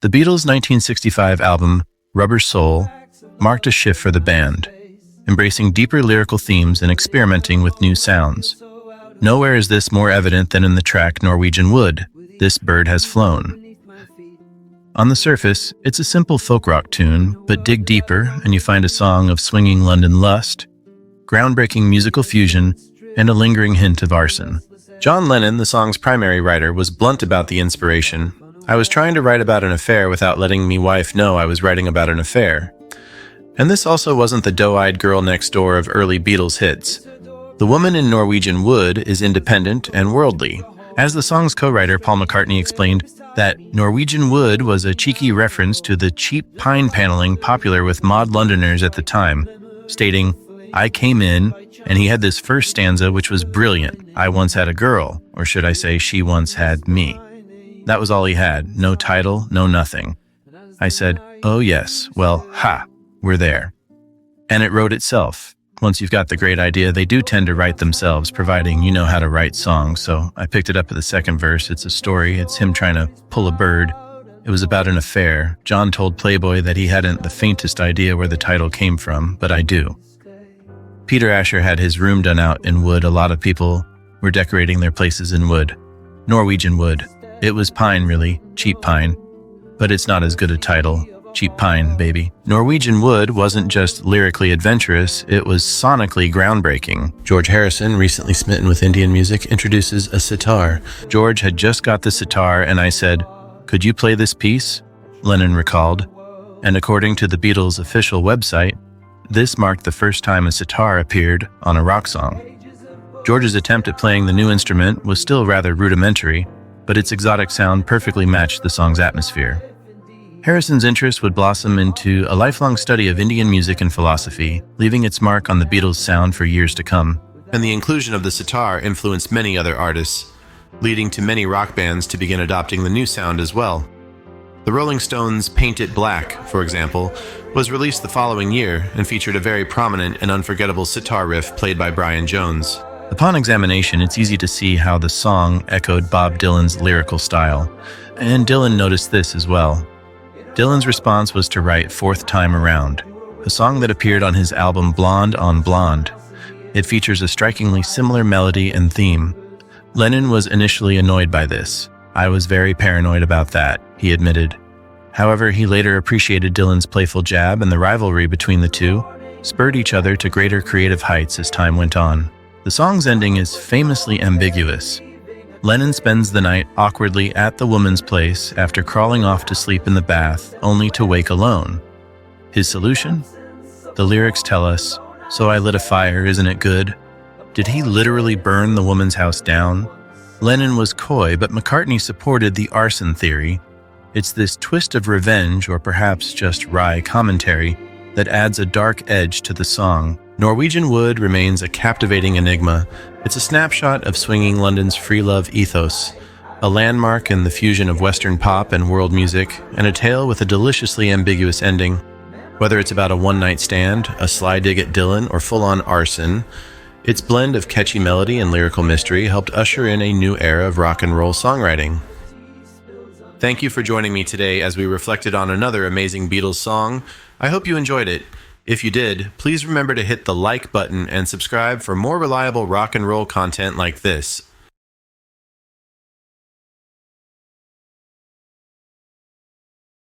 The Beatles' 1965 album, Rubber Soul, marked a shift for the band, embracing deeper lyrical themes and experimenting with new sounds. Nowhere is this more evident than in the track Norwegian Wood, This Bird Has Flown. On the surface, it's a simple folk rock tune, but dig deeper and you find a song of swinging London lust, groundbreaking musical fusion, and a lingering hint of arson. John Lennon, the song's primary writer, was blunt about the inspiration. "I was trying to write about an affair without letting me wife know I was writing about an affair." And this also wasn't the doe-eyed girl next door of early Beatles hits. The woman in Norwegian Wood is independent and worldly. As the song's co-writer Paul McCartney explained, that Norwegian Wood was a cheeky reference to the cheap pine paneling popular with mod Londoners at the time, stating, "I came in, and he had this first stanza which was brilliant. I once had a girl, or should I say she once had me." That was all he had, no title, no nothing. I said, "Oh yes, well, we're there." And it wrote itself. Once you've got the great idea, they do tend to write themselves, providing you know how to write songs. So I picked it up at the second verse. It's a story. It's him trying to pull a bird. It was about an affair. John told Playboy that he hadn't the faintest idea where the title came from, but I do. Peter Usher had his room done out in wood. A lot of people were decorating their places in wood. Norwegian Wood. It was pine, really, cheap pine. But it's not as good a title. Cheap pine, baby. Norwegian Wood wasn't just lyrically adventurous, it was sonically groundbreaking. George Harrison, recently smitten with Indian music, introduces a sitar. George had just got the sitar, and I said, "Could you play this piece?" Lennon recalled. And according to the Beatles' official website, this marked the first time a sitar appeared on a rock song. George's attempt at playing the new instrument was still rather rudimentary, but its exotic sound perfectly matched the song's atmosphere. Harrison's interest would blossom into a lifelong study of Indian music and philosophy, leaving its mark on the Beatles' sound for years to come. And the inclusion of the sitar influenced many other artists, leading to many rock bands to begin adopting the new sound as well. The Rolling Stones' Paint It Black, for example, was released the following year and featured a very prominent and unforgettable sitar riff played by Brian Jones. Upon examination, it's easy to see how the song echoed Bob Dylan's lyrical style, and Dylan noticed this as well. Dylan's response was to write Fourth Time Around, a song that appeared on his album Blonde on Blonde. It features a strikingly similar melody and theme. Lennon was initially annoyed by this. "I was very paranoid about that," he admitted. However, he later appreciated Dylan's playful jab, and the rivalry between the two spurred each other to greater creative heights as time went on. The song's ending is famously ambiguous. Lennon spends the night awkwardly at the woman's place after crawling off to sleep in the bath, only to wake alone. His solution? The lyrics tell us, "So I lit a fire, isn't it good?" Did he literally burn the woman's house down? Lennon was coy, but McCartney supported the arson theory. It's this twist of revenge, or perhaps just wry commentary, that adds a dark edge to the song. Norwegian Wood remains a captivating enigma. It's a snapshot of swinging London's free love ethos, a landmark in the fusion of Western pop and world music, and a tale with a deliciously ambiguous ending. Whether it's about a one-night stand, a sly dig at Dylan, or full-on arson, its blend of catchy melody and lyrical mystery helped usher in a new era of rock and roll songwriting. Thank you for joining me today as we reflected on another amazing Beatles song. I hope you enjoyed it. If you did, please remember to hit the like button and subscribe for more reliable rock and roll content like this.